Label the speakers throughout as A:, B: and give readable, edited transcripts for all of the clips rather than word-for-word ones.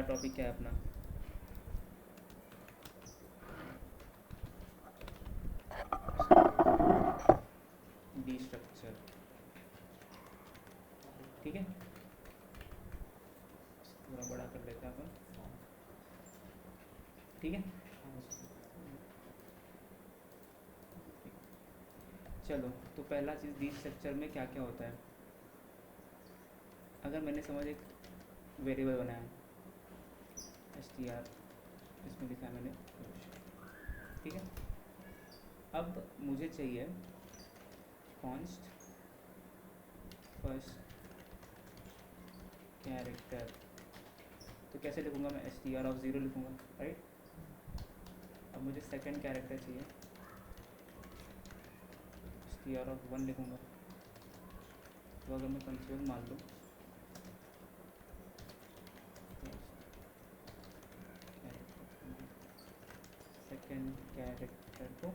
A: Topic क्या है अपना? डी स्ट्रक्चर, ठीक है। थोड़ा बड़ा कर लेते हैं अपन, ठीक है। चलो, तो पहला चीज़ डी स्ट्रक्चर में क्या क्या होता है। अगर मैंने समझ एक वेरिएबल बनाया str, इसमें लिखा है मैंने ठीक है। अब मुझे चाहिए कॉन्स्ट फर्स्ट कैरेक्टर, तो कैसे लिखूँगा मैं? str ऑफ 0 लिखूँगा, राइट। अब मुझे सेकंड कैरेक्टर चाहिए, str ऑफ 1 लिखूँगा। तो अगर मैं कंसोल मान लूँ सेकंड कैरेक्टर को,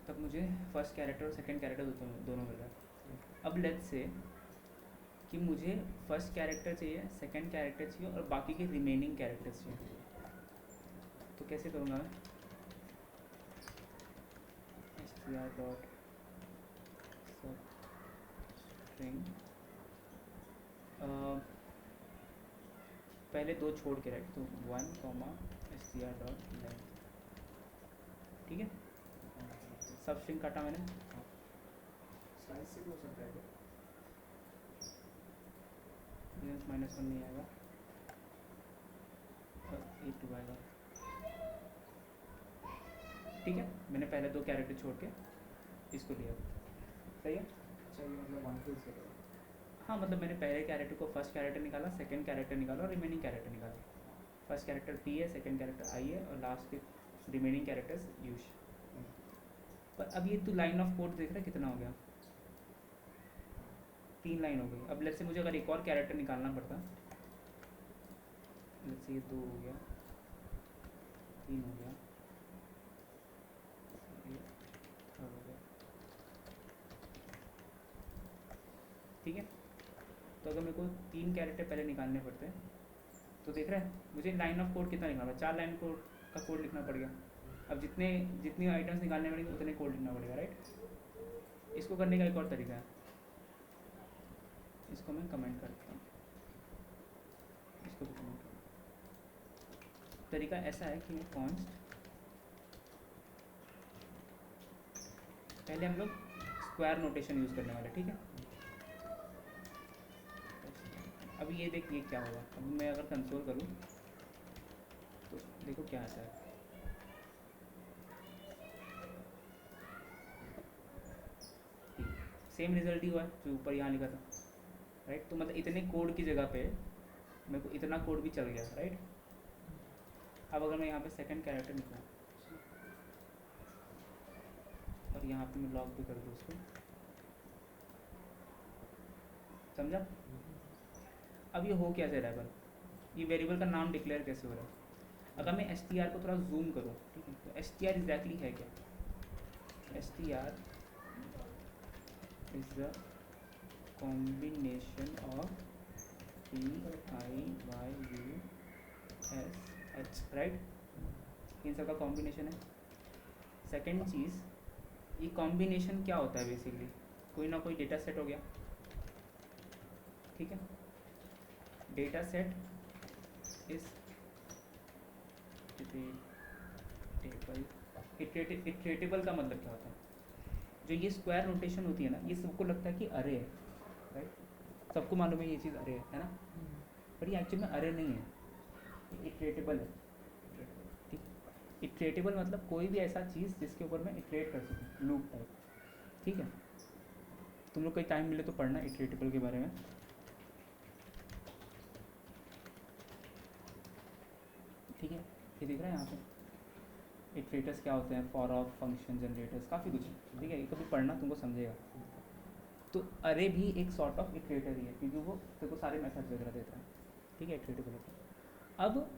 A: तब मुझे फर्स्ट कैरेक्टर और सेकंड कैरेक्टर दोनों मिल रहा है। अब लेट्स से कि मुझे फर्स्ट कैरेक्टर चाहिए, सेकंड कैरेक्टर चाहिए और बाकी के रिमेनिंग कैरेक्टर्स चाहिए, तो कैसे करूँगा मैं? str डॉट स्ट्रिंग, पहले दो छोड़ के रख, तो 1 str डॉट लेंथ, ठीक है। सब स्ट्रिंग काटा मैंने,
B: साइज से भी हो सकता है क्या?
A: -1 नहीं आएगा और e2 आएगा, ठीक है। मैंने पहले दो कैरेक्टर छोड़ के इसको लिया, सही है।
B: अच्छा, ये मतलब वन टू से
A: हाँ, मतलब मैंने पहले कैरेक्टर को फर्स्ट कैरेक्टर निकाला, सेकंड कैरेक्टर निकाला और रिमेनिंग कैरेक्टर निकाला। फर्स्ट कैरेक्टर p है, सेकंड कैरेक्टर i है और लास्ट के रिमेनिंग कैरेक्टर्स यूश। पर अब ये तो लाइन ऑफ कोड देख रहा है कितना हो गया? 3 लाइन हो गई। अब लेट्स से मुझे अगर एक और कैरेक्टर निकालना पड़ता, लेट्स से ये 2 हो गया, 3 हो गया, ये 4 हो गया, ठीक है। तो अगर मेरे को 3 कैरेक्टर पहले निकालने पड़ते हैं, तो देख रहा है मुझे लाइन ऑफ कोड कितना निकालना, 4 लाइन कोड का कोड लिखना पड़ेगा। अब जितनी आइटम्स निकालने पड़ेंगे उतने कोड लिखना पड़ेगा, राइट। इसको करने का एक और तरीका है, इसको मैं कमेंट करता हूँ, इसको भी कमेंट करता। तरीका ऐसा है कि मैं कॉन्स्ट, पहले हम लोग स्क्वायर नोटेशन यूज़ करने वाले, ठीक है। अब ये देखिए क्या होगा। अब मैं अगर कंसोल करूँ तो देखो क्या आता है, सेम रिजल्ट ही हुआ है जो ऊपर यहाँ लिखा था, राइट। तो मतलब इतने कोड की जगह पे मेरे को इतना कोड भी चल गया, राइट। अब अगर मैं यहाँ पे सेकंड कैरेक्टर लिखूँ और यहाँ पे मैं लॉक भी कर दूँ उसको, समझा? अब ये हो क्या रहा है, ये वेरिएबल का नाम डिक्लेयर कैसे हो रहा है? अगर मैं str को थोड़ा जूम करूँ, ठीक है, तो str एग्जैक्टली है क्या? str is the combination of p i y u s h, right. इन सब का कॉम्बिनेशन है। सेकेंड चीज़, ये कॉम्बिनेशन क्या होता है? बेसिकली कोई ना कोई डेटा सेट हो गया, ठीक है। डेटा सेट इज इटरेटेबल का मतलब क्या होता है? जो ये स्क्वायर नोटेशन होती है ना, ये सबको लगता है कि अरे है, राइट। सबको मालूम है ये चीज़ अरे है ना, पर ये एक्चुअली में अरे नहीं है, ये इटरेटेबल है, ठीक। इटरेटेबल मतलब कोई भी ऐसा चीज़ जिसके ऊपर मैं इटरेट कर सकूँ, लूप टाइप, ठीक है। तुम लोग कोई टाइम मिले तो पढ़ना इटरेटेबल के बारे में, ठीक है। ये दिख रहा है यहाँ पे इटरेटर्स क्या होते हैं, फॉर ऑफ, फंक्शन जनरेटर्स, काफ़ी कुछ, ठीक है। ये कभी पढ़ना, तुमको समझेगा। तो अरे भी एक सॉर्ट ऑफ इटरेटर ही है, क्योंकि वो तेरे को सारे मेथड्स वगैरह देता है, ठीक है, इटरेटेबल होता है। अब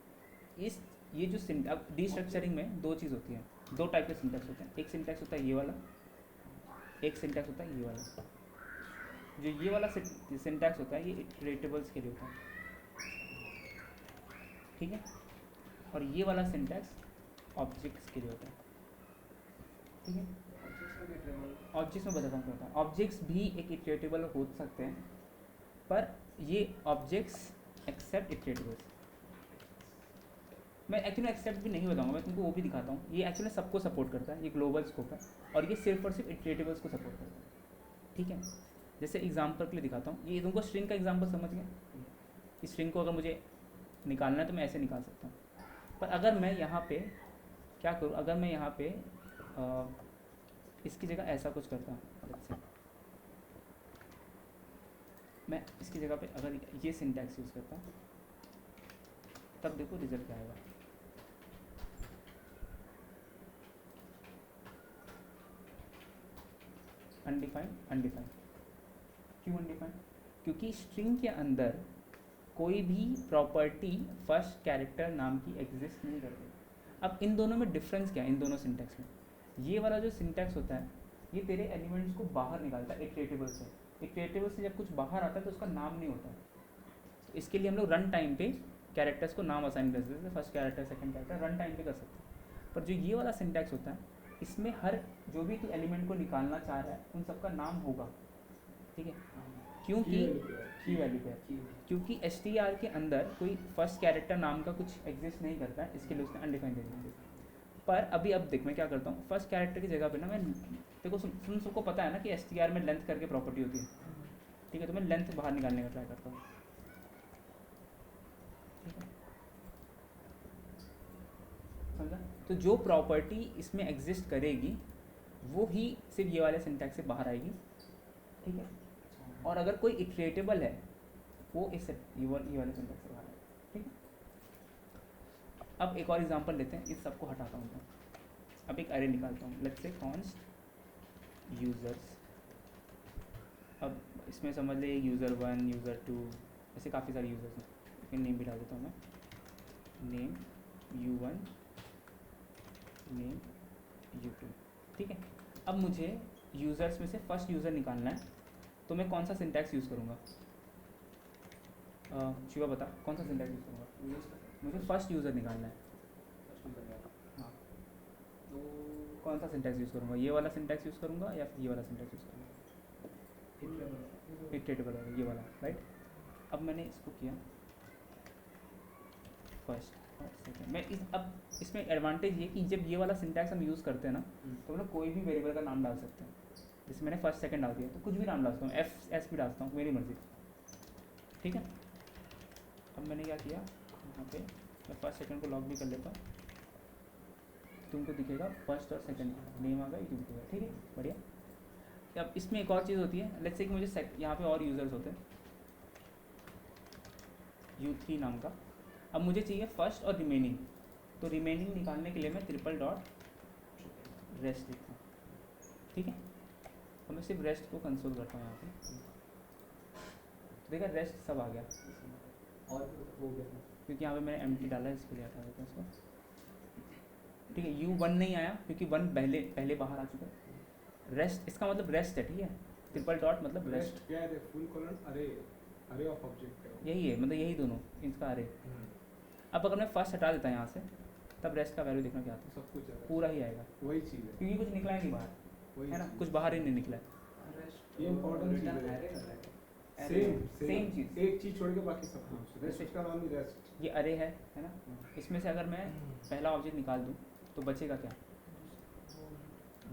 A: इस ये जो अब डी स्ट्रक्चरिंग में दो चीज़ होती है, दो टाइप के सिंटैक्स होते हैं। एक सिंटैक्स होता है ये वाला, एक सिंटैक्स होता है ये वाला। जो ये वाला सिंटैक्स होता है ये इटरेटेबल्स के लिए होता है, ठीक है। और ये वाला सिंटैक्स ऑब्जेक्ट्स के लिए होता है, ठीक है। ऑब्जेक्ट्स में बताता हूँ क्या होता है। ऑब्जेक्ट्स भी एक इटरेटेबल हो सकते हैं, पर ये ऑब्जेक्ट्स एक्सेप्ट इटरेटेबल्स। मैं एक्चुअली एक्सेप्ट भी नहीं बताऊंगा, मैं तुमको वो भी दिखाता हूँ। ये एक्चुअली सबको सपोर्ट करता है, ये ग्लोबल स्कोप है, और ये सिर्फ और सिर्फ इटरेटेबल्स को सपोर्ट करता है, ठीक है। जैसे एग्जांपल के लिए दिखाता हूँ, ये तुमको स्ट्रिंग का एग्जांपल समझ गए। इस स्ट्रिंग को अगर मुझे निकालना है तो मैं ऐसे निकाल सकता हूँ, पर अगर मैं यहाँ पे क्या करूँ, अगर मैं यहाँ पे इसकी जगह ऐसा कुछ करता हूँ, let's say, मैं इसकी जगह पे अगर ये सिंटैक्स यूज़ करता हूँ, तब देखो रिजल्ट क्या आएगा। अनडिफाइंड अनडिफाइंड, क्यों अनडिफाइंड? क्योंकि स्ट्रिंग के अंदर कोई भी प्रॉपर्टी फर्स्ट कैरेक्टर नाम की एग्जिस्ट नहीं करती। अब इन दोनों में डिफरेंस क्या है, इन दोनों सिंटैक्स में? ये वाला जो सिंटैक्स होता है, ये तेरे एलिमेंट्स को बाहर निकालता है इटरेटेबल से। इटरेटेबल से जब कुछ बाहर आता है तो उसका नाम नहीं होता है। तो इसके लिए हम लोग रन टाइम पे कैरेक्टर्स को नाम असाइन कर सकते हैं, first character second character run time पे कर सकते हैं। पर जो ये वाला सिंटैक्स होता है, इसमें हर जो भी तू एलिमेंट को निकालना चाह रहा है उन सबका नाम होगा, ठीक है। क्योंकि की वैल्यू पे, क्योंकि एस के अंदर कोई फर्स्ट कैरेक्टर नाम का कुछ एग्जिस्ट नहीं करता है, इसके लिए उसने अनडिफाइंड दे दिया। पर अभी अब देख मैं क्या करता हूँ, फर्स्ट कैरेक्टर की जगह पे ना मैं, देखो तुम सबको पता है ना कि एस में लेंथ करके प्रॉपर्टी होती है, ठीक है। तो मैं लेंथ बाहर निकालने का ट्राई करता हूँ, ठीक है, समझा। तो जो प्रॉपर्टी इसमें एग्जिस्ट करेगी वो ही सिर्फ ये वाले सिंटैक्स से बाहर आएगी, ठीक है। और अगर कोई इटरेटेबल है वो इस ये वाले सिंटैक्स से बाहर आएगा, ठीक है। अब एक और एग्जांपल लेते हैं, इस सबको हटाता हूँ मैं। अब एक अरे निकालता हूँ, लेट्स से कॉन्स्ट यूज़र्स। अब इसमें समझ ले यूज़र 1 यूज़र 2 ऐसे काफ़ी सारे यूज़र्स हैं, लेकिन नेम भी डाल देता हूँ मैं, नेम u1 नेम u2, ठीक है। अब मुझे यूज़र्स में से फर्स्ट यूज़र निकालना है, तो मैं कौन सा सिंटैक्स यूज़ करूँगा? शिवा बता, कौन सा सिंटैक्स यूज़ करूँगा? मुझे फर्स्ट यूज़र निकालना है, हाँ। तो कौन सा सिंटैक्स यूज़ करूँगा? ये वाला सिंटैक्स यूज़ करूँगा या फिर ये वाला सिंटैक्स यूज़ करूँगा? इटरेटेबल वाला, ये वाला, राइट। अब मैंने इसको किया फर्स्ट और सेकेंड। मैं अब इसमें एडवांटेज ये कि जब ये वाला सिंटैक्स हम यूज़ करते हैं ना, तो मतलब कोई भी वेरिएबल का नाम डाल सकते हैं। जैसे मैंने फर्स्ट सेकंड डाल दिया, तो कुछ भी नाम डालता हूँ, एफ एस भी डालता हूँ, मेरी मर्ज़ी, ठीक है। अब मैंने क्या किया, यहाँ पे मैं फर्स्ट सेकंड को लॉक भी कर लेता हूँ, तुमको दिखेगा फर्स्ट और सेकंड नेम आ गया, यूट्यूब दिखेगा, ठीक है, बढ़िया। अब इसमें एक और चीज़ होती है, लेट्स से कि मुझे यहाँ पे और यूज़र्स होते हैं u3 नाम का। अब मुझे चाहिए फर्स्ट और रिमेनिंग, तो रिमेनिंग निकालने के लिए मैं ट्रिपल डॉट रेस्ट लिखता हूँ, ठीक है। और मैं सिर्फ रेस्ट को कंसोल करता हूँ यहाँ पे, देखा रेस्ट सब आ गया,
B: और हो गया
A: क्योंकि यहाँ पे मैंने एम्प्टी डाला है, इसके लिए हटा देता हूँ इसको, ठीक है। u1 नहीं आया क्योंकि 1 पहले बाहर आ चुका है। रेस्ट इसका मतलब रेस्ट है, ठीक है। ट्रिपल डॉट मतलब रेस्ट,
B: क्या है, फुल कॉलन अरे ऑफ ऑब्जेक्ट है,
A: यही है, मतलब यही दोनों इनका अरे। अब अगर मैं फर्स्ट हटा देता यहाँ से, तब रेस्ट का वैल्यू देखना क्या आता है,
B: सब कुछ है,
A: पूरा ही आएगा,
B: वही चीज़ है,
A: क्योंकि कुछ निकला ही नहीं बाहर,
B: वही
A: है ना,
B: चीज़
A: कुछ बाहर ही नहीं निकला है।
B: ये इम्पोर्टेंट चीज़ है, सेम चीज़, एक चीज़ छोड़ के बाकी सब
A: हाँ,
B: कुछ, रेस्ट उसका नाम ही रेस्ट।
A: ये अरे है ना। इसमें से अगर मैं पहला ऑब्जेक्ट निकाल दूँ तो बचेगा क्या?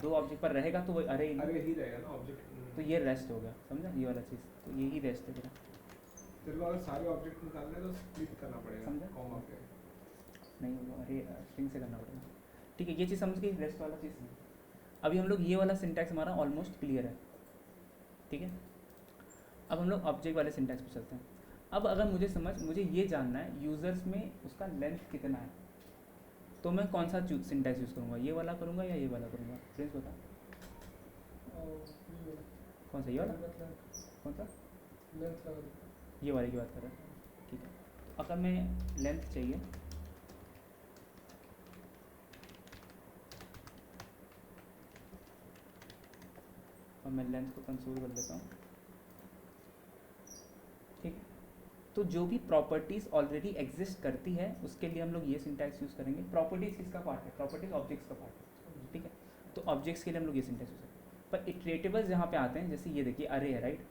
A: 2 ऑब्जेक्ट पर रहेगा तो वो अरे ही,
B: अरे ही रहेगा ना ऑब्जेक्ट,
A: तो ये रेस्ट हो गया, समझा, ये वाला चीज़, तो यही रेस्ट है तेरा।
B: तेरे को अगर सारे ऑब्जेक्ट निकालने तो स्प्लिट करना पड़ेगा,
A: समझा?
B: कॉमा पे
A: नहीं होगा, अरे स्ट्रिंग से करना पड़ेगा, ठीक है। ये चीज़ समझ गई, रेस्ट वाला चीज़। अभी हम लोग ये वाला सिंटैक्स हमारा ऑलमोस्ट क्लियर है, ठीक है। अब हम लोग ऑब्जेक्ट वाले सिंटैक्स पे चलते हैं। अब अगर मुझे ये जानना है यूज़र्स में उसका लेंथ कितना है, तो मैं कौन सा सिंटैक्स यूज़ करूँगा, ये वाला करूँगा या ये वाला करूँगा? फ्रेंड्स बता, कौन सा, ये वाला, कौन सा? ये वाले की बात कर रहा है, ठीक है। तो अगर मैं लेंथ चाहिए, और मैं लेंथ को कंसोल कर लेता हूँ, ठीक है। तो जो भी प्रॉपर्टीज़ ऑलरेडी एग्जिस्ट करती है उसके लिए हम लोग ये सिंटैक्स यूज़ करेंगे। प्रॉपर्टीज़ किसका पार्ट है? प्रॉपर्टीज़ ऑब्जेक्ट्स का पार्ट है, ठीक है। तो ऑब्जेक्ट्स के लिए हम लोग ये सिंटैक्स यूज़ करेंगे। पर इटरेटिवल्स जहाँ पे आते हैं, जैसे ये देखिए अरे है, राइट,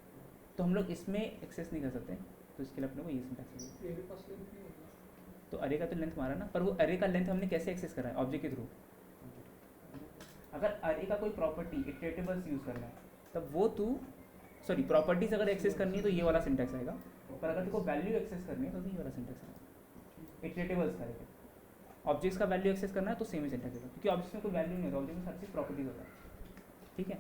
A: तो हम लोग इसमें एक्सेस नहीं कर सकते, तो इसके लिए अपने को ये सिंटैक्स चाहिए। तो अरे का तो लेंथ मारा ना, पर वो अरे का लेंथ हमने कैसे एक्सेस करा है? ऑब्जेक्ट के थ्रू। अगर अरे का कोई प्रॉपर्टी इटरेटिवल्स यूज़ करना है तब वो तू सॉरी प्रॉपर्टीज अगर एक्सेस करनी है तो ये वाला सिंटैक्स आएगा, पर अगर तुमको वैल्यू एक्सेस करनी है तो ये वाला सिंटैक्स आएगा। इटरेटिवल्स करेगा। ऑब्जेक्ट्स का वैल्यू एक्सेस करना है तो सेम ही सिंटैक्स आएगा, क्योंकि ऑब्जेक्ट्स में कोई वैल्यू नहीं होता, ऑब्जेक्ट में हर चीज़ प्रॉपर्टीज होता है, ठीक है।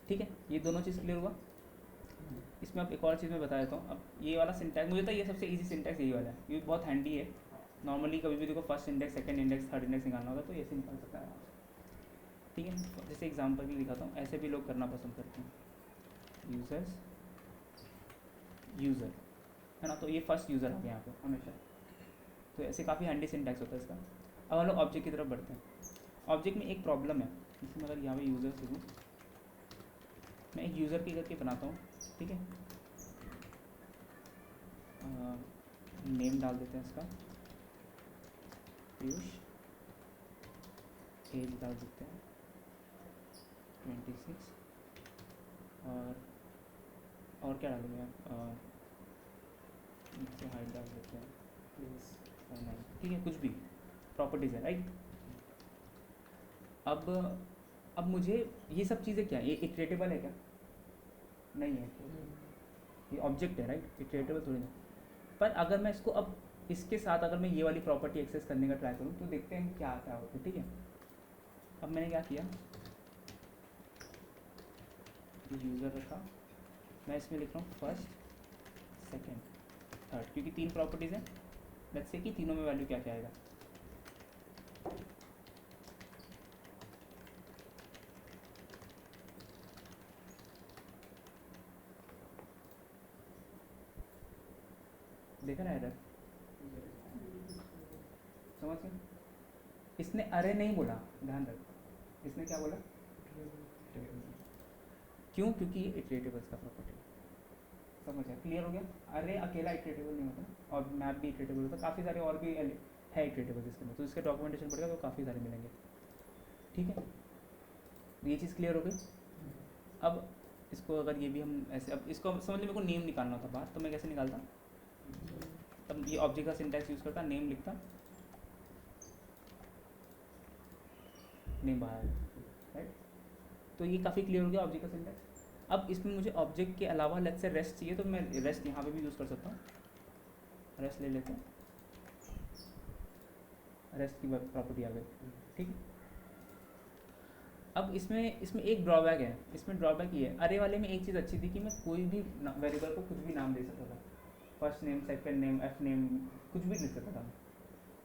A: ठीक है, ये दोनों चीज़ क्लियर हुआ। इसमें अब एक और चीज़ मैं बता देता हूँ। अब ये वाला सिंटैक्स मुझे तो ये सबसे इजी सिंटैक्स यही वाला है, ये बहुत हैंडी है। नॉर्मली कभी भी देखो first index, second index, third index निकालना होगा तो ऐसे निकाल सकता है, ठीक है। जैसे एग्जांपल भी दिखाता हूँ, ऐसे भी लोग करना पसंद करते हैं। यूजर्स, यूज़र है ना, तो ये फर्स्ट यूज़र आ गया यहाँ पे हमेशा, तो ऐसे काफ़ी हैंडी सिंटैक्स होता है इसका। अब हम लोग ऑब्जेक्ट की तरफ बढ़ते हैं। ऑब्जेक्ट में एक प्रॉब्लम है, इसमें अगर यहाँ पे यूज़र से दूँ, मैं एक यूज़र की करके बनाता हूँ, ठीक है। नेम डाल देते हैं इसका, पीयूष, एज डाल देते हैं 26, और क्या डालूँगा, नीचे हाइट डाल देते हैं, ठीक है, कुछ भी प्रॉपर्टीज़ है, राइट। अब मुझे ये सब चीज़ें क्या है, ये इटरेटिबल है क्या? नहीं है, ये ऑब्जेक्ट है, राइट, इटरेटिबल थोड़ी ना। पर अगर मैं इसको अब इसके साथ अगर मैं ये वाली प्रॉपर्टी एक्सेस करने का ट्राई करूँ तो देखते हैं क्या आता है उसको, ठीक है। अब मैंने क्या किया, यूज़र रखा, मैं इसमें लिख रहा हूँ फर्स्ट, सेकेंड, थर्ड, क्योंकि 3 प्रॉपर्टीज़ हैं। लेट्स से कि तीनों में वैल्यू क्या क्या आएगा। देखा ना एरर, समझ गए? इसने अरे नहीं बोला, ध्यान रख, इसने क्या बोला? क्यों? क्योंकि ये इटरेटिवल्स का प्रॉपर्टी, समझ गया, क्लियर हो गया। अरे अकेला इटरेटिबल नहीं होता, और मैप भी इटरेटिबल होता, काफ़ी सारे और भी है इटरेटिबल इसके अंदर, तो इसके डॉक्यूमेंटेशन पड़ेगा तो काफ़ी सारे मिलेंगे, ठीक है। ये चीज़ क्लियर हो गई। अब इसको अगर ये भी हम ऐसे, अब इसको समझ लो मेरे को नेम निकालना था बाहर, तो मैं कैसे निकालता? तब ये ऑब्जेक्ट का सिंटैक्स यूज़ करता, नेम लिखता, नेम बाहर, राइट। तो ये काफ़ी क्लियर हो गया ऑब्जेक्ट का सिंटैक्स। अब इसमें मुझे ऑब्जेक्ट के अलावा लेट्स से रेस्ट चाहिए, तो मैं रेस्ट यहाँ पे भी यूज़ कर सकता हूँ। रेस्ट ले लेते हैं, रेस्ट की प्रॉपर्टी आ गई, ठीक है। अब इसमें एक ड्रॉबैक है, इसमें ड्रॉबैक ये है, अरे वाले में एक चीज़ अच्छी थी कि मैं कोई भी वेरिएबल को कुछ भी नाम दे सकता था, first name, second name, F name, कुछ भी लिख सकता था।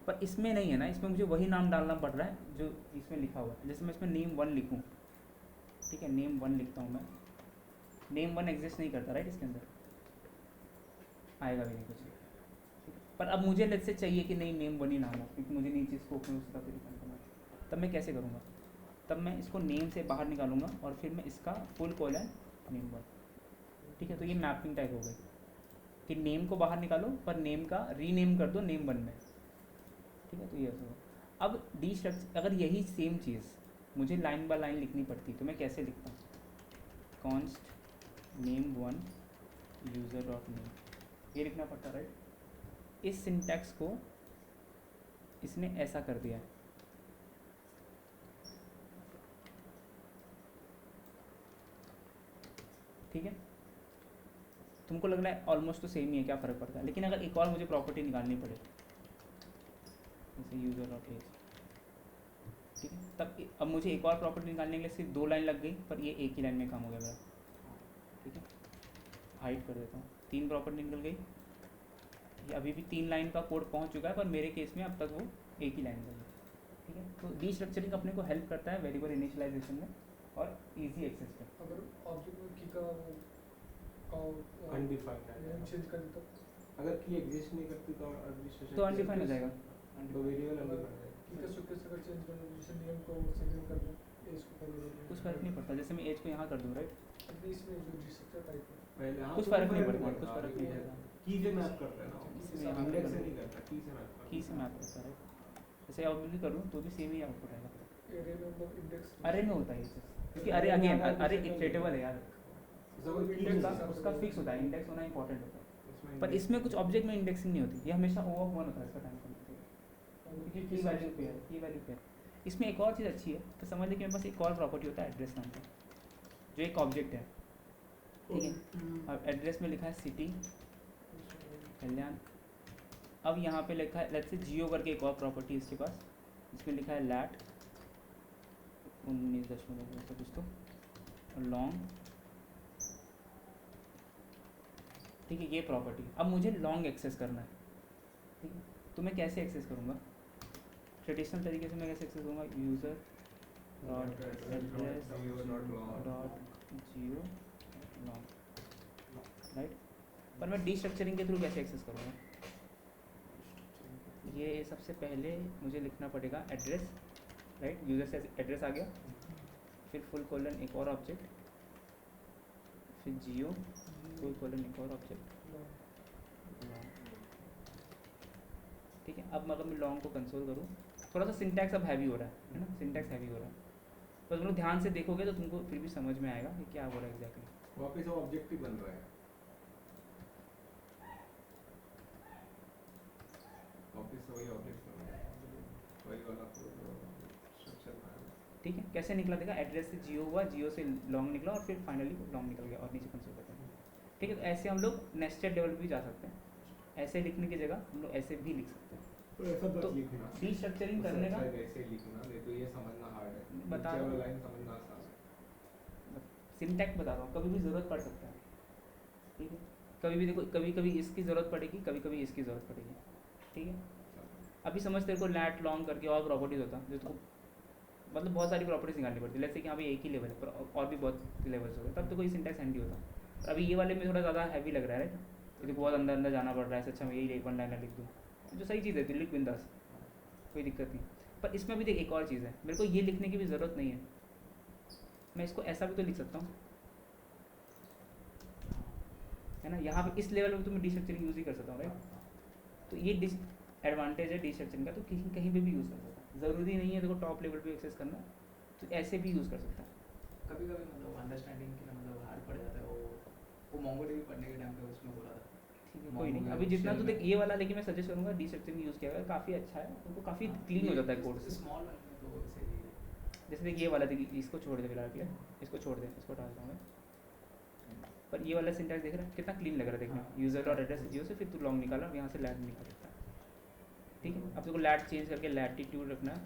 A: पर इसमें नहीं है ना, इसमें मुझे वही नाम डालना पड़ रहा है जो इसमें लिखा हुआ है। जैसे मैं इसमें नेम 1 लिखूँ, ठीक है, नेम 1 लिखता हूँ मैं, नेम 1 एग्जिस्ट नहीं करता, राइट, इसके अंदर आएगा भी नहीं कुछ। पर अब मुझे लेट्स से चाहिए कि नहीं नेम 1 ही नाम हो, क्योंकि मुझे नीचे स्कोप में उसका डिफाइन करना है। तब मैं कैसे करूँगा? तब मैं इसको नेम से बाहर निकालूंगा और फिर मैं इसका फुल कॉलन नेम 1, ठीक है। तो ये मैपिंग टाइप हो गई कि नेम को बाहर निकालो पर नेम का रीनेम कर दो नेम 1 में, ठीक है। तो ये ऐसा होगा। अब डी स्ट्रक्चर, अगर यही सेम चीज़ मुझे लाइन बाय लाइन लिखनी पड़ती तो मैं कैसे लिखता हूँ? Const name 1 user dot name, ये लिखना पड़ता, राइट। इस सिंटैक्स को इसने ऐसा कर दिया है, ठीक है। तुमको लग रहा है ऑलमोस्ट तो सेम ही है, क्या फ़र्क पड़ता है। लेकिन अगर एक और मुझे प्रॉपर्टी निकालनी पड़े, जैसे यूज़र डॉट एज, ठीक है, तब अब मुझे एक और प्रॉपर्टी निकालने के लिए सिर्फ 2 लाइन लग गई, पर ये एक ही लाइन में काम हो गया मेरा, ठीक है। हाइड कर देता हूँ, 3 प्रॉपर्टी निकल गई। ये अभी भी 3 लाइन का कोड पहुँच चुका है, पर मेरे केस में अब तक वो एक ही लाइन में है, ठीक है। तो डी स्ट्रक्चरिंग अपने को हेल्प करता है वेरिएबल इनिशियलाइजेशन में और इजी एक्सेस में।
B: अगर ऑब्जेक्ट में की का
C: अनडिफाइंड है,
B: चेंज कर देता,
C: अगर की एग्जिस्ट नहीं करती तो
A: तो अनडिफाइंड हो जाएगा,
C: तो वेरिएबल अनडिफाइंड है।
B: की का सुकेस अगर चेंज कर दो, जैसे नेम को सेकंड कर दो, एज को पहले कर दो,
A: कुछ फर्क नहीं पड़ता। जैसे मैं एज को यहाँ कर दूँ, राइट,
B: अभी इसमें जो डिस्ट्रक्टर टाइप है
C: पहले हाँ
A: कुछ
C: तो
A: फर्क नहीं
C: पड़ता,
A: पड़ता, कुछ फर्क नहीं पड़ता।
C: की से मैप करता है ना
A: इसमें यहाँ पे
C: इंडेक्स से
A: करना-
C: नहीं करता, की से मैप करता है।
A: की से मैप करता है। जैसे आउटपुट भी करूँ तो भी सेम ही आउटपुट आएगा।
B: एरे में मतलब इंडेक्स
A: अरे में होता है ये चीज़, क्योंकि अरे अगेन अरे इटरेटेबल है यार,
C: सपोज की
B: index
A: उसका
B: हिसाब से
A: उसका
B: वो-
A: फिक्स होता है, इंडेक्स होना इंपॉर्टेंट होता है।
C: उसमें
A: पर इसमें कुछ ऑब्जेक्ट में इंडेक्सिंग नहीं होती, ये हमेशा O ऑफ 1 होता है इसका टाइम क्योंकि की वैल्यू पे है, की वैल्यू पे है। इसमें एक और चीज़ अच्छी है, तो समझ लीजिए कि मेरे पास एक और प्रॉपर्टी होता है एड्रेस नाम का, जो एक ऑब्जेक्ट है, ठीक है। अब एड्रेस में लिखा है सिटी कल्याण। अब यहाँ पे लिखा है लेट्स से जियो करके एक और प्रॉपर्टी इसके पास, इसमें लिखा है लैट 19 ऐसा कुछ तो लॉन्ग, ठीक है, ये प्रॉपर्टी। अब मुझे लॉन्ग एक्सेस करना है, ठीक है, तो मैं कैसे एक्सेस करूँगा? ट्रेडिशनल तरीके से मैं कैसे एक्सेस करूँगा? यूज़र डॉट एड्रेस डॉट जियो लॉन्ग, राइट। पर मैं डीस्ट्रक्चरिंग के थ्रू कैसे एक्सेस करूँगा? ये सबसे पहले मुझे लिखना पड़ेगा एड्रेस, राइट, यूज़र से एड्रेस आ गया, फिर फुल कॉलन एक और ऑब्जेक्ट, फिर जियो फुल कॉलन एक और ऑब्जेक्ट, ठीक है। अब अगर मैं लॉन्ग को कंसोल करूँ, थोड़ा सा सिंटैक्स अब हैवी हो रहा है ना, सिंटैक्स हैवी हो रहा है, तो तुम लोग ध्यान से देखोगे तो तुमको फिर भी समझ में आएगा कि क्या हो रहा है एग्जैक्टली।
C: वापस ऑब्जेक्ट ही बन रहा है, वापस वही ऑब्जेक्ट बन रहा है, वही वाला स्ट्रक्चर बना है।
A: ठीक है, कैसे निकला देखा, एड्रेस से जियो हुआ, जियो से लॉन्ग निकला और फिर फाइनली लॉन्ग निकल गया और नीचे कंसोल करते हैं, ठीक है। तो ऐसे हम लोग नेस्टेड लेवल भी जा सकते हैं, ऐसे लिखने की जगह हम लोग ऐसे भी लिख सकते हैं।
C: तो ऐसा
A: तो
C: बस लिखना,
A: डीस्ट्रक्चरिंग करने का
C: ऐसे लिखना, नहीं तो ये समझना हार्ड है,
A: बता
C: नीचे
A: रहा हूँ।
C: वाला लाइन समझना आसान है।
A: सिंटैक्स बता रहा हूँ, कभी भी ज़रूरत पड़ सकता है, ठीक है। कभी भी देखो, कभी कभी इसकी ज़रूरत पड़ेगी, कभी कभी इसकी ज़रूरत पड़ेगी, ठीक है। अभी समझ तेरे को लैट लॉन्ग करके और प्रॉपर्टीज होता है जो तो मतलब बहुत सारी प्रॉपर्टीज निकालनी पड़ती है, जैसे कि हाँ भाई एक ही लेवल है पर और भी बहुत लेवल्स होते हैं, तब तो कोई सिंटैक्स हैंडी होता। पर अभी ये वाले में थोड़ा ज़्यादा हैवी लग रहा है, राइट, क्योंकि बहुत अंदर अंदर जाना पड़ रहा है। अच्छा मैं यही वन लाइनर लिख दूँ, जो सही चीज़ है तो लिख बिंदास, कोई दिक्कत नहीं। पर इसमें भी देख एक और चीज़ है, मेरे को ये लिखने की भी ज़रूरत नहीं है, मैं इसको ऐसा भी तो लिख सकता हूँ, है ना। यहाँ पे इस लेवल में तो मैं डीस्ट्रक्चरिंग यूज़ ही कर सकता हूँ, राइट। तो ये एडवांटेज है डीस्ट्रक्चरिंग का, तो कहीं कहीं पे भी यूज़ कर सकता है, ज़रूरी नहीं है देखो टॉप लेवल पे एक्सेस करना, तो ऐसे भी यूज़ कर सकता है।
D: कभी कभी मतलब अंडरस्टैंडिंग के लिए मतलब हार्ड पड़ जाता है वो मोंगोडीबी पढ़ने के टाइम पे उसमें बोला था।
A: ठीक है, कोई नहीं, अभी जितना तो देख ये वाला, लेकिन मैं सजेस्ट करूँगा डीस्ट्रक्चरिंग यूज़ किया अगर काफ़ी अच्छा है, उनको काफ़ी क्लीन हो जाता है कोड से।
D: स्मॉल वाले में तो सही है।
A: जैसे देख ये वाला देखिए, इसको छोड़ दे फिलहाल के लिए, इसको छोड़ दे, इसको डालता हूँ मैं। पर ये वाला सिंटैक्स देख रहा है कितना क्लीन लग रहा है देखने में, यूज़र डॉट एड्रेस जियो से फिर तू लॉन्ग निकाला और यहाँ से लैट निकाल सकता है, ठीक है। अब तेरे को लैट चेंज करके लैटिट्यूड रखना है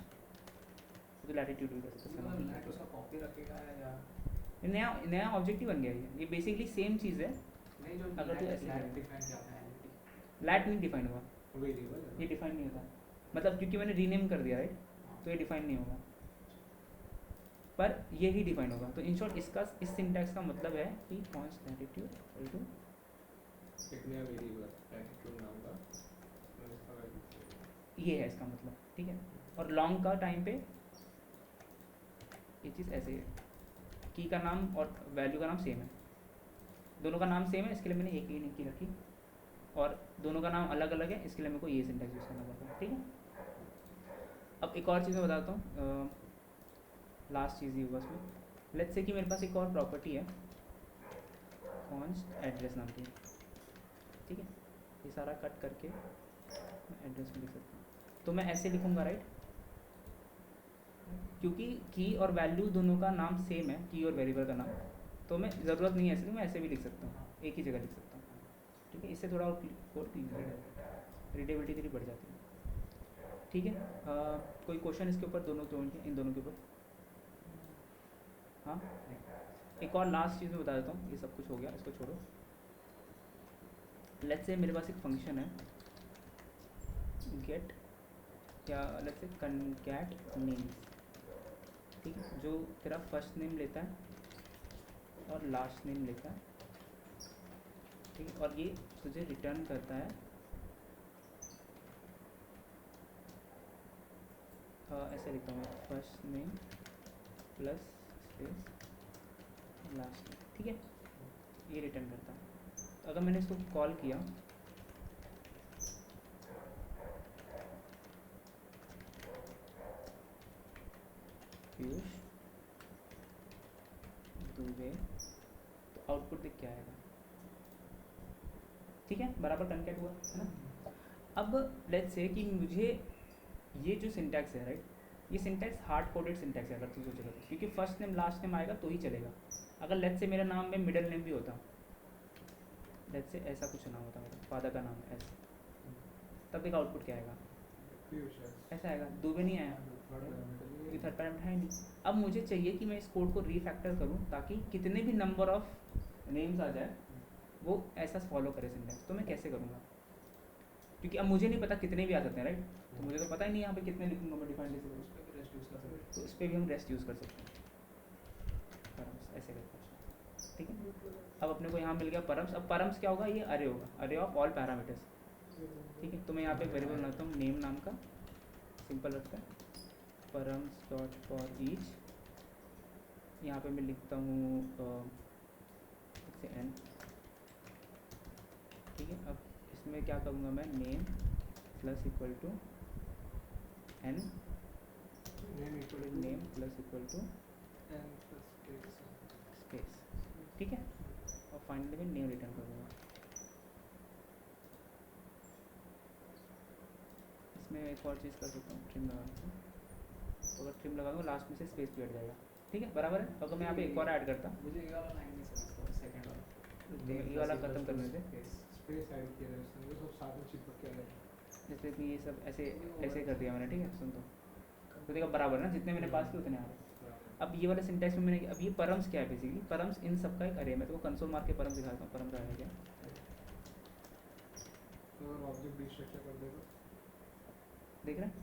A: तो लैटिट्यूड भी कर सकते
D: मतलब
A: हैं।
D: लैट उसका कॉपी रखेगा या
A: ये नया नया ऑब्जेक्ट ही बन गया है, ये बेसिकली सेम चीज़ है।
D: नहीं, जो
A: अगर तू ऐसे
D: लैट
A: करें।
D: डिफाइन करता है
A: लैट नहीं डिफाइन होगा,
C: वेरिएबल है।
A: ये डिफाइन नहीं होता, मतलब क्योंकि मैंने रीनेम कर दिया, राइट, तो ये डिफाइन नहीं होगा, पर ये ही डिफाइन होगा। तो इन शॉर्ट इसका इस सिंटैक्स का मतलब है कि कॉन्स्ट लैटिट्यूड इक्वल टू
C: एक नया वेरिएबल लैटिट्यूड नाम का, मैं इसका वैल्यू
A: ये है इसका मतलब, ठीक है। और लॉन्ग का टाइम पे ये चीज़ ऐसे है, की का नाम और वैल्यू का नाम सेम है, दोनों का नाम सेम है, इसके लिए मैंने एक ही की रखी, और दोनों का नाम अलग अलग है, इसके लिए मेरे को ये सिंटैक्स यूज़ करना पड़ता है, ठीक है। अब एक और चीज़ मैं बताता हूँ, लास्ट चीज़ ही होगा इसमें। लेट्स से कि मेरे पास एक और प्रॉपर्टी है कॉन्स्ट एड्रेस नाम की, ठीक है। ये सारा कट करके मैं एड्रेस में लिख सकता हूँ, तो मैं ऐसे लिखूँगा, राइट, क्योंकि की और वैल्यू दोनों का नाम सेम है, की और वेरिएबल का नाम, तो मैं ज़रूरत नहीं है ऐसे, मैं ऐसे भी लिख सकता हूँ, एक ही जगह लिख सकता हूँ, ठीक है। इससे थोड़ा और कोड क्लीन रीडेबिलिटी थोड़ी बढ़ जाती है, ठीक है। कोई क्वेश्चन इसके ऊपर, दोनों तो इन दोनों के ऊपर? हाँ, एक और लास्ट चीज़ मैं बता देता हूँ, ये सब कुछ हो गया, इसको छोड़ो। लेट्स से मेरे पास एक फंक्शन है गेट या लेट्स से कनकैट नेम्स, ठीक है, जो तेरा फर्स्ट नेम लेता है और लास्ट नेम लेता है, ठीक है, और ये तुझे रिटर्न करता है ऐसे लिखता हूँ first name plus space last name, ठीक है, ये रिटर्न करता है। तो अगर मैंने इसको कॉल किया, पीयूष दुबे, तो आउटपुट देख क्या आएगा, ठीक है, बराबर कन्केट हुआ है ना। अब लेट्स से कि मुझे ये जो सिंटैक्स है राइट, ये सिंटैक्स हार्ड कोडेड सिंटैक्स है अगर तू सोचेगा तो, क्योंकि फर्स्ट नेम लास्ट नेम आएगा तो ही चलेगा। अगर लेट्स से मेरा नाम में मिडिल नेम भी होता, लेट्स से ऐसा कुछ नाम होता मेरा, फादर का नाम ऐसा, तब देखा आउटपुट क्या आएगा, ऐसा आएगा, दुबे नहीं आया, ये थर्ड पैरामीटर है नहीं। अब मुझे चाहिए कि मैं इस कोड को रीफैक्टर करूँ ताकि कितने भी नंबर ऑफ नेम्स आ जाए वो ऐसा फॉलो करे सिंटैक्स। तो मैं कैसे करूँगा, क्योंकि अब मुझे नहीं पता कितने भी आ सकते हैं राइट, तो मुझे तो पता ही नहीं यहाँ पे कितने लिखूँगा मैं डिफाइन कैसे करूँ, तो इस पर भी हम रेस्ट यूज़ कर सकते हैं, परम्स ऐसे करते हैं, ठीक है। अब अपने को यहाँ मिल गया परम्स। अब परम्स क्या होगा, ये अरे होगा, अरे ऑफ ऑल पैरामीटर्स, ठीक है। तो मैं यहाँ पे वेरिएबल बनाता हूँ नेम नाम का, सिंपल रखता है, परम्स डॉट फॉर ईच, यहाँ पे मैं लिखता हूँ एन, ठीक है। अब इसमें क्या करूँगा मैं, name plus equal to N, name plus equal to space, ठीक है। और फाइनली मैं नेम रिटर्न करूँगा। इसमें एक और चीज़ कर सकता हूँ, ट्रिम लगा दूँ, तो अगर ट्रिम लगा दूँ लास्ट में से स्पेस भी हट जाएगा, ठीक है, बराबर है। अगर मैं यहाँ पे एक और ऐड करता,
D: मुझे ये वाला लाइन नहीं समझता, सेकंड वाला,
A: तो ये वाला खत्म करने से,
B: स्पेस ऐड किया है उसने, सब साथ में चिपक के आया।
A: जैसे कि ये सब ऐसे ऐसे कर दिया मैंने, ठीक है, सुन तो देखा बराबर ना, जितने मैंने पास किए उतने आ रहे। अब ये वाले सिंटैक्स में मैंने, अब ये परम्स क्या है बेसिकली, परम्स इन सब का एक अरे है। मैं तो कंसोल मार के परम्स दिखाता हूँ, परम्स है क्या,
B: अगर ऑब्जेक्ट डिस्ट्रक्चर कर देगा,
A: देख रहे हैं।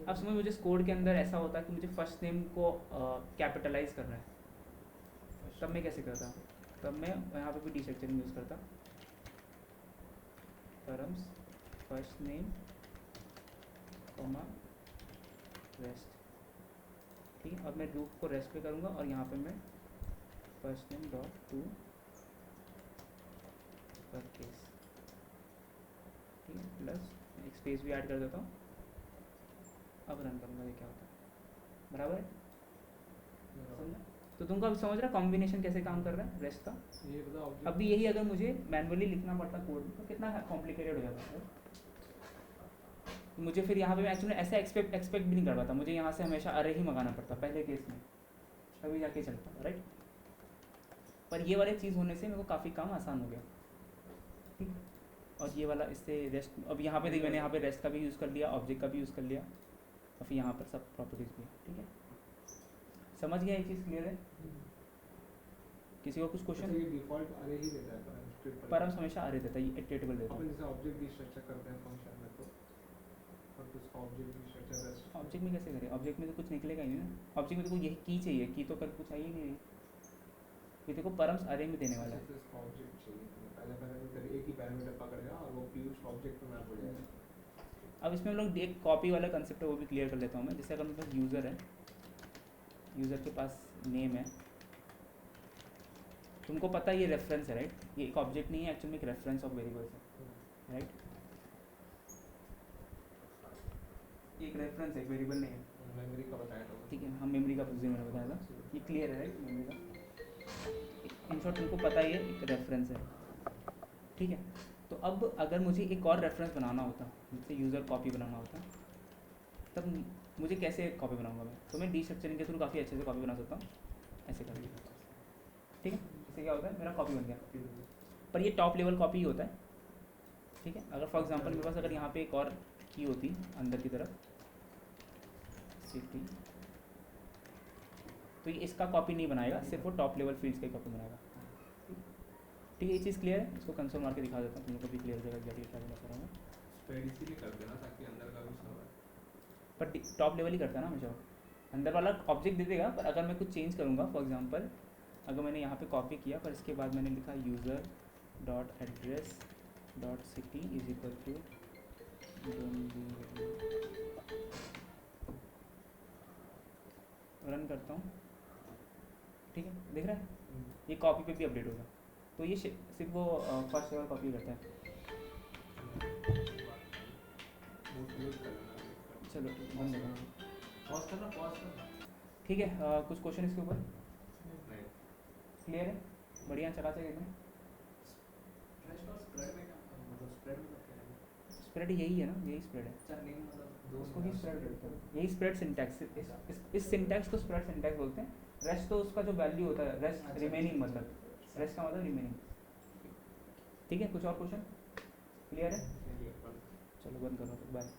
A: अब समझ, मुझे कोड के अंदर ऐसा होता है कि मुझे फर्स्ट नेम को कैपिटलाइज करना है, तब मैं कैसे करता, तब मैं यहाँ पे भी डी स्ट्रक्चरिंग यूज़ करता, params first name comma rest, ठीक है। अब मैं लूप को रेस्ट पे करूँगा और यहाँ पे मैं फर्स्ट नेम डॉट टू पर केस, ठीक है, प्लस एक स्पेस भी ऐड कर देता हूँ। अब रन करूँगा, ये क्या होता है, बराबर है, समझा। तो तुमको अभी समझ रहा कॉम्बिनेशन कैसे काम कर रहा है रेस्ट का।
B: ये बता ऑब्जेक्ट,
A: अभी यही अगर मुझे मैनुअली लिखना पड़ता कोड तो कितना कॉम्प्लिकेटेड हो जाता है। मुझे फिर यहाँ पे मैं एक्चुअली ऐसा एक्सपेक्ट भी नहीं कर पाता, मुझे यहाँ से हमेशा अरे ही मंगाना पड़ता पहले केस में, तभी जाके चलता, राइट। पर ये वाली चीज़ होने से मेरे को काफ़ी काम आसान हो गया, ठीक। और ये वाला इससे रेस्ट, अब यहाँ पे देख मैंने यहाँ पे रेस्ट का भी यूज़ कर लिया, ऑब्जेक्ट का भी यूज़ कर लिया, और फिर यहाँ पर सब प्रॉपर्टीज़ भी है, ठीक है। समझ गया, ये चीज़ क्लियर है। किसी को कुछ क्वेश्चन।
B: ये डिफॉल्ट अरे ही देता है
A: परम्स हमेशा अरे देता है, ये इटरेटेबल देता
B: अपन
A: है।
B: जैसे ऑब्जेक्ट डिस्ट्रक्चर करते हैं फंक्शन में, तो और कुछ ऑब्जेक्ट डिस्ट्रक्चर रेस्ट
A: ऑब्जेक्ट में कैसे करें, ऑब्जेक्ट में तो कुछ निकलेगा ही नहीं ना। ऑब्जेक्ट में तो यही की चाहिए, की तो कर कुछ आई ही नहीं रही। ये देखो परम्स अरे में देने वाला है।
B: इसका ऑब्जेक्ट चाहिए, पहले पैरामीटर एक ही पैरामीटर पकड़ेगा और वो पीयूष ऑब्जेक्ट में मैप हो जाएगा।
A: अब इसमें हम लोग एक कॉपी वाला कंसेप्ट है वो भी क्लियर कर लेता हूँ मैं। जैसे अगर मेरे पास यूज़र है, यूज़र के पास नेम है, तुमको पता है ये रेफरेंस है राइट, ये एक ऑब्जेक्ट नहीं है एक्चुअली में, एक रेफरेंस ऑफ वेरिएबल्स है राइट, एक रेफरेंस है, एक वेरिएबल नहीं है,
B: मेमोरी का बताया था,
A: ठीक है। हम मेमोरी का पोजीशन मैंने बताया था, ये क्लियर है राइट, मेमोरी का इन शॉर्ट तुमको पता है ये एक रेफरेंस है, ठीक है। तो अब अगर मुझे एक और रेफरेंस बनाना होता, जैसे यूज़र कॉपी बनाना होता, तब मुझे कैसे कॉपी बनाऊंगा मैं, तो मैं डी स्ट्रक्चरिंग के थ्रू काफ़ी अच्छे से कॉपी बना सकता हूँ, ऐसे करके, ठीक है। इससे क्या होता है, मेरा कॉपी बन गया, पर ये टॉप लेवल कॉपी ही होता है, ठीक है। अगर फॉर एग्जांपल मेरे पास अगर यहाँ पे एक और की होती अंदर की तरफ सिटी, तो ये इसका कॉपी नहीं बनाएगा, सिर्फ वो टॉप लेवल फील्ड्स का कॉपी बनाएगा, ठीक है। ये चीज़ क्लियर है, इसको कंसोल मार के दिखा देता हूँ, तुम लोग को भी क्लियर हो जाएगा क्या करना चाह रहा हूँ।
C: स्प्रेड इसीलिए कर देना ताकि अंदर का भी सब है।
A: पर टॉप लेवल ही करता है ना हमेशा, अंदर वाला ऑब्जेक्ट दे देगा, पर अगर मैं कुछ चेंज करूँगा, फॉर एग्जांपल अगर मैंने यहाँ पे कॉपी किया पर इसके बाद मैंने लिखा user dot address dot city is equal to, run करता हूँ, ठीक है, दिख रहा है। ये कॉपी पे भी अपडेट होगा। तो ये सिर्फ वो फर्स्ट लेवल कॉपी करता है। चलो बंद करो।
C: पॉज करना, पॉज करना।
A: ठीक है, कुछ क्वेश्चन इसके ऊपर
C: नहीं,
A: क्लियर है? बढ़िया, चकाचक एकदम।
D: रेस्ट और स्प्रेड में क्या मतलब स्प्रेड मतलब क्या है?
A: स्प्रेड यही है ना, यही स्प्रेड है,
D: अच्छा नेम मतलब दो
A: उसको ही स्प्रेड बोलते हैं, यही स्प्रेड सिंटैक्स। इस सिंटैक्स को स्प्रेड सिंटैक्स बोलते हैं। रेस्ट तो उसका जो वैल्यू होता है, रेस्ट
D: अच्छा,
A: रिमेनिंग
D: अच्छा,
A: मतलब,
D: अच्छा।
A: रेस्ट का मतलब रिमेनिंग। ठीक है, कुछ और क्वेश्चन क्लियर है?
C: नहीं,
A: चलो बंद करो, बाय।